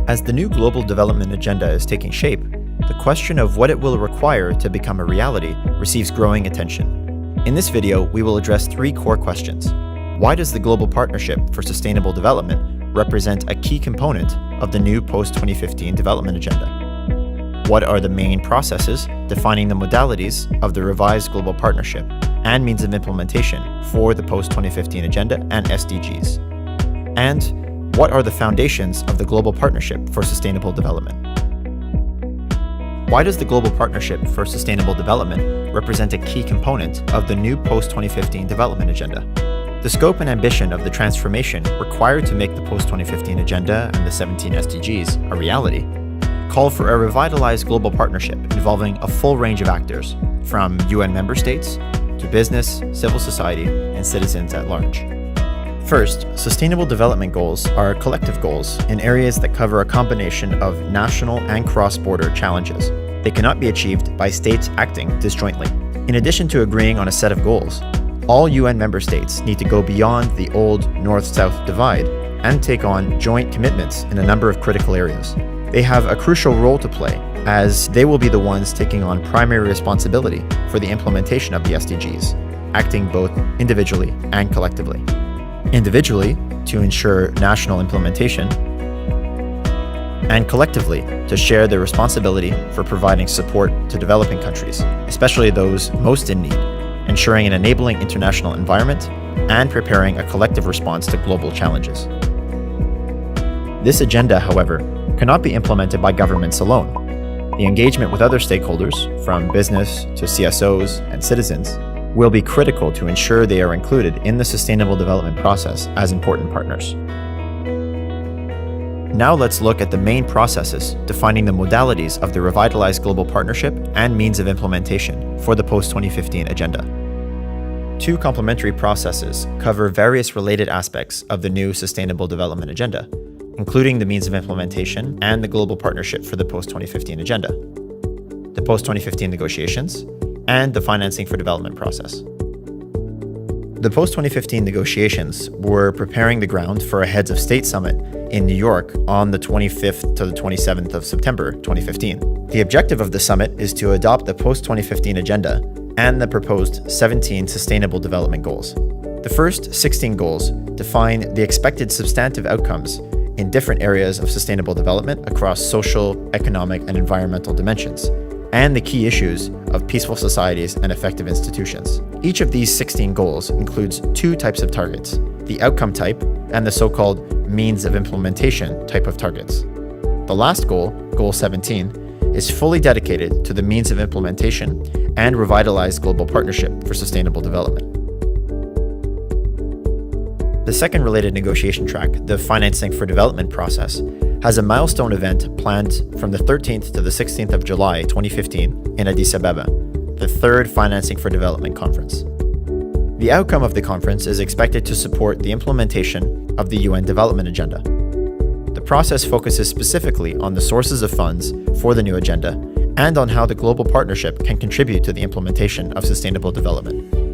As the new global development agenda is taking shape, the question of what it will require to become a reality receives growing attention. In this video, we will address three core questions. Why does the Global Partnership for Sustainable Development represent a key component of the new post-2015 development agenda? What are the main processes defining the modalities of the revised Global Partnership and means of implementation for the post-2015 agenda and SDGs? And what are the foundations of the Global Partnership for Sustainable Development? Why does the Global Partnership for Sustainable Development represent a key component of the new post-2015 development agenda? The scope and ambition of the transformation required to make the post-2015 agenda and the 17 SDGs a reality call for a revitalized global partnership involving a full range of actors, from UN member states to business, civil society, and citizens at large. First, sustainable development goals are collective goals in areas that cover a combination of national and cross-border challenges. They cannot be achieved by states acting disjointly. In addition to agreeing on a set of goals, all UN member states need to go beyond the old North-South divide and take on joint commitments in a number of critical areas. They have a crucial role to play, as they will be the ones taking on primary responsibility for the implementation of the SDGs, acting both individually and collectively. Individually, to ensure national implementation, and collectively, to share the responsibility for providing support to developing countries, especially those most in need, ensuring an enabling international environment, and preparing a collective response to global challenges. This agenda, however, cannot be implemented by governments alone. The engagement with other stakeholders, from business to CSOs and citizens, will be critical to ensure they are included in the sustainable development process as important partners. Now let's look at the main processes defining the modalities of the revitalized global partnership and means of implementation for the post-2015 agenda. Two complementary processes cover various related aspects of the new sustainable development agenda, including the means of implementation and the global partnership for the post-2015 agenda, the post-2015 negotiations, and the financing for development process. The post-2015 negotiations were preparing the ground for a Heads of State Summit in New York on the 25th to the 27th of September 2015. The objective of the summit is to adopt the post-2015 agenda and the proposed 17 Sustainable Development Goals. The first 16 goals define the expected substantive outcomes in different areas of sustainable development across social, economic, and environmental dimensions, and the key issues of peaceful societies and effective institutions. Each of these 16 goals includes two types of targets, the outcome type and the so-called means of implementation type of targets. The last goal, Goal 17, is fully dedicated to the means of implementation and revitalized global partnership for sustainable development. The second related negotiation track, the financing for development process, has a milestone event planned from the 13th to the 16th of July 2015 in Addis Ababa, the third Financing for Development Conference. The outcome of the conference is expected to support the implementation of the UN Development Agenda. The process focuses specifically on the sources of funds for the new agenda and on how the global partnership can contribute to the implementation of sustainable development.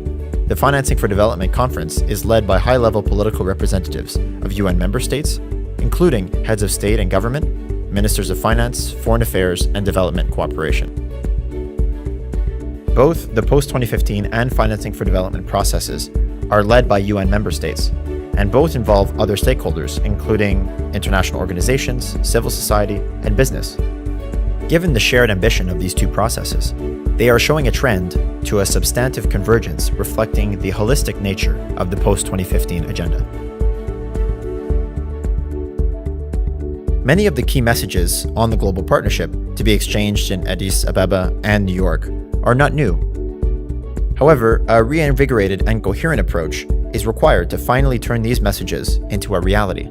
The Financing for Development Conference is led by high-level political representatives of UN member states, including heads of state and government, ministers of finance, foreign affairs, and development cooperation. Both the post-2015 and Financing for Development processes are led by UN member states, and both involve other stakeholders, including international organizations, civil society, and business. Given the shared ambition of these two processes, they are showing a trend to a substantive convergence reflecting the holistic nature of the post-2015 agenda. Many of the key messages on the global partnership to be exchanged in Addis Ababa and New York are not new. However, a reinvigorated and coherent approach is required to finally turn these messages into a reality.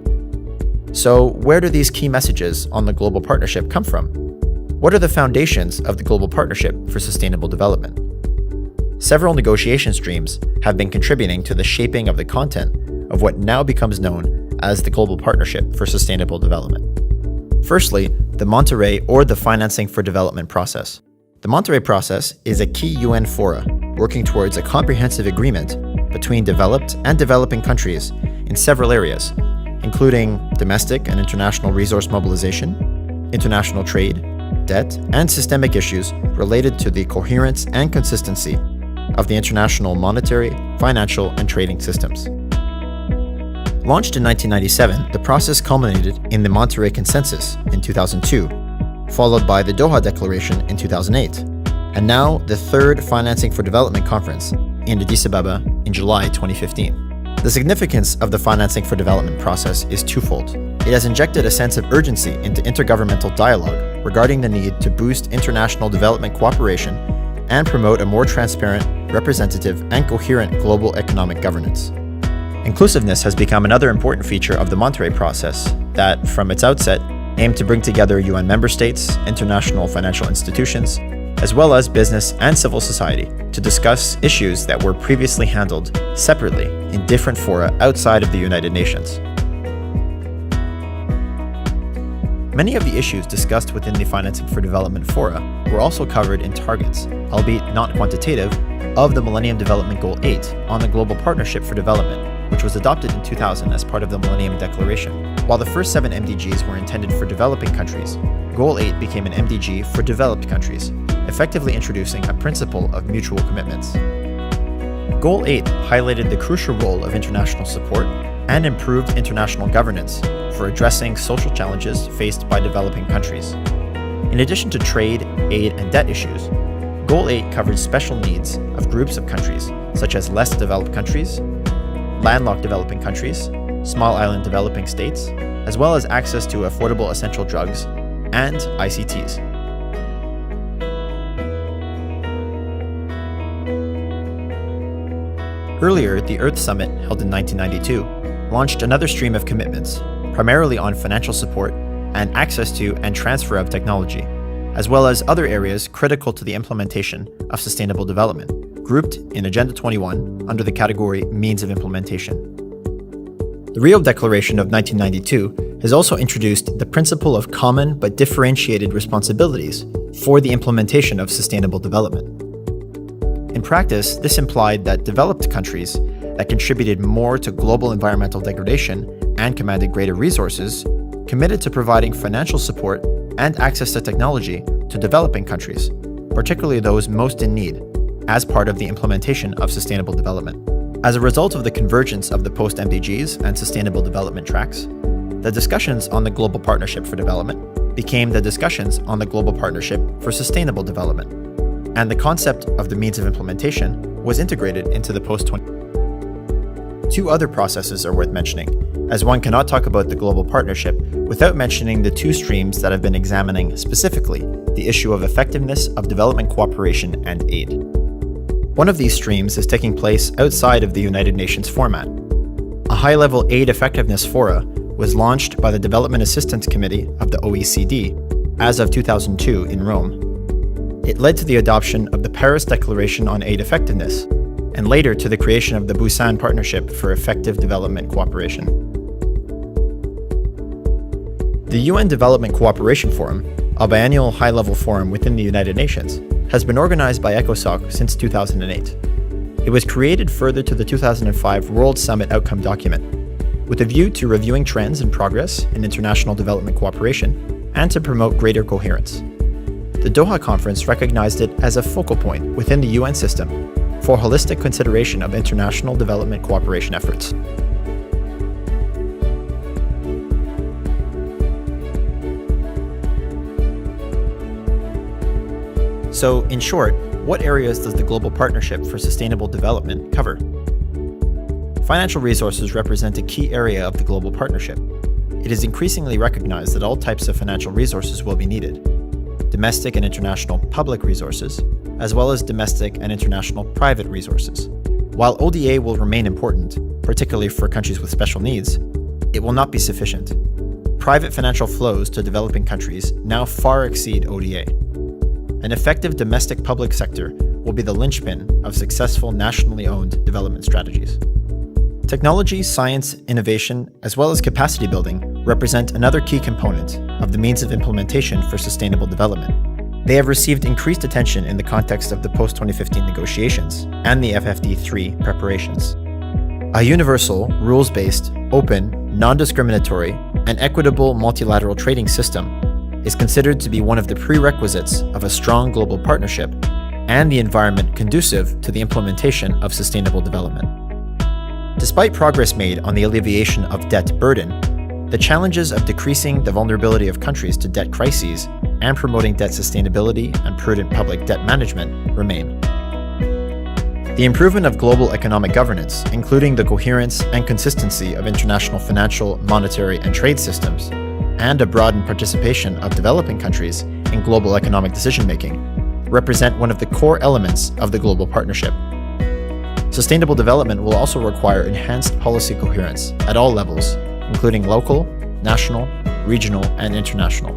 So, where do these key messages on the global partnership come from? What are the foundations of the Global Partnership for Sustainable Development? Several negotiation streams have been contributing to the shaping of the content of what now becomes known as the Global Partnership for Sustainable Development. Firstly, the Monterrey or the Financing for Development process. The Monterrey process is a key UN fora working towards a comprehensive agreement between developed and developing countries in several areas, including domestic and international resource mobilization, international trade, debt, and systemic issues related to the coherence and consistency of the international monetary, financial, and trading systems. Launched in 1997, the process culminated in the Monterrey Consensus in 2002, followed by the Doha Declaration in 2008, and now the third Financing for Development Conference in Addis Ababa in July 2015. The significance of the Financing for Development process is twofold. It has injected a sense of urgency into intergovernmental dialogue regarding the need to boost international development cooperation and promote a more transparent, representative, and coherent global economic governance. Inclusiveness has become another important feature of the Monterrey process that, from its outset, aimed to bring together UN member states, international financial institutions, as well as business and civil society to discuss issues that were previously handled separately in different fora outside of the United Nations. Many of the issues discussed within the Financing for Development fora were also covered in targets, albeit not quantitative, of the Millennium Development Goal 8 on the Global Partnership for Development, which was adopted in 2000 as part of the Millennium Declaration. While the first 7 MDGs were intended for developing countries, Goal 8 became an MDG for developed countries, effectively introducing a principle of mutual commitments. Goal 8 highlighted the crucial role of international support and improved international governance for addressing social challenges faced by developing countries. In addition to trade, aid, and debt issues, Goal 8 covered special needs of groups of countries, such as less developed countries, landlocked developing countries, small island developing states, as well as access to affordable essential drugs and ICTs. Earlier, the Earth Summit, held in 1992, launched another stream of commitments, primarily on financial support and access to and transfer of technology, as well as other areas critical to the implementation of sustainable development, grouped in Agenda 21 under the category Means of Implementation. The Rio Declaration of 1992 has also introduced the principle of common but differentiated responsibilities for the implementation of sustainable development. In practice, this implied that developed countries that contributed more to global environmental degradation and commanded greater resources committed to providing financial support and access to technology to developing countries, particularly those most in need, as part of the implementation of sustainable development. As a result of the convergence of the post-MDGs and sustainable development tracks, the discussions on the Global Partnership for Development became the discussions on the Global Partnership for Sustainable Development, and the concept of the means of implementation was integrated into the post-20. 2 other processes are worth mentioning, as one cannot talk about the Global Partnership without mentioning the 2 streams that have been examining specifically the issue of effectiveness of development cooperation and aid. One of these streams is taking place outside of the United Nations format. A high-level aid effectiveness fora was launched by the Development Assistance Committee of the OECD as of 2002 in Rome. It led to the adoption of the Paris Declaration on Aid Effectiveness, and later to the creation of the Busan Partnership for Effective Development Cooperation. The UN Development Cooperation Forum, a biennial high-level forum within the United Nations, has been organized by ECOSOC since 2008. It was created further to the 2005 World Summit Outcome Document, with a view to reviewing trends and progress in international development cooperation and to promote greater coherence. The Doha Conference recognized it as a focal point within the UN system for holistic consideration of international development cooperation efforts. So, in short, what areas does the Global Partnership for Sustainable Development cover? Financial resources represent a key area of the Global Partnership. It is increasingly recognized that all types of financial resources will be needed: domestic and international public resources, as well as domestic and international private resources. While ODA will remain important, particularly for countries with special needs, it will not be sufficient. Private financial flows to developing countries now far exceed ODA. An effective domestic public sector will be the linchpin of successful nationally owned development strategies. Technology, science, innovation, as well as capacity building represent another key component of the means of implementation for sustainable development. They have received increased attention in the context of the post-2015 negotiations and the FFD3 preparations. A universal, rules-based, open, non-discriminatory, and equitable multilateral trading system is considered to be one of the prerequisites of a strong global partnership and the environment conducive to the implementation of sustainable development. Despite progress made on the alleviation of debt burden, the challenges of decreasing the vulnerability of countries to debt crises and promoting debt sustainability and prudent public debt management remain. The improvement of global economic governance, including the coherence and consistency of international financial, monetary, and trade systems, and a broadened participation of developing countries in global economic decision-making, represent one of the core elements of the global partnership. Sustainable development will also require enhanced policy coherence at all levels, including local, national, regional, and international.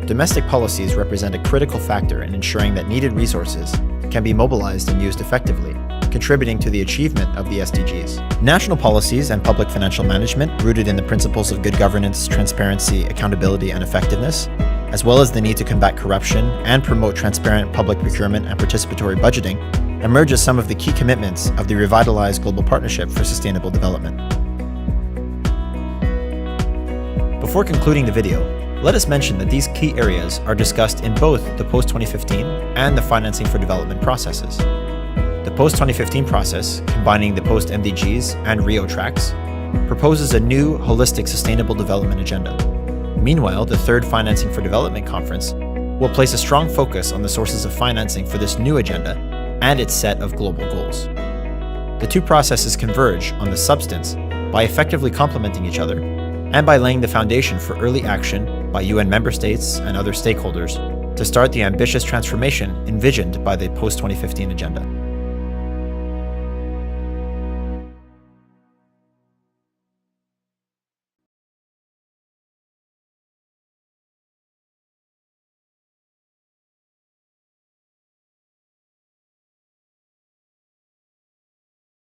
Domestic policies represent a critical factor in ensuring that needed resources can be mobilized and used effectively, contributing to the achievement of the SDGs. National policies and public financial management rooted in the principles of good governance, transparency, accountability, and effectiveness, as well as the need to combat corruption and promote transparent public procurement and participatory budgeting, emerge as some of the key commitments of the revitalized Global Partnership for Sustainable Development. Before concluding the video, let us mention that these key areas are discussed in both the post-2015 and the Financing for Development processes. The post-2015 process, combining the post-MDGs and Rio tracks, proposes a new, holistic sustainable development agenda. Meanwhile, the third Financing for Development conference will place a strong focus on the sources of financing for this new agenda and its set of global goals. The two processes converge on the substance by effectively complementing each other and by laying the foundation for early action by UN member states and other stakeholders to start the ambitious transformation envisioned by the post-2015 agenda.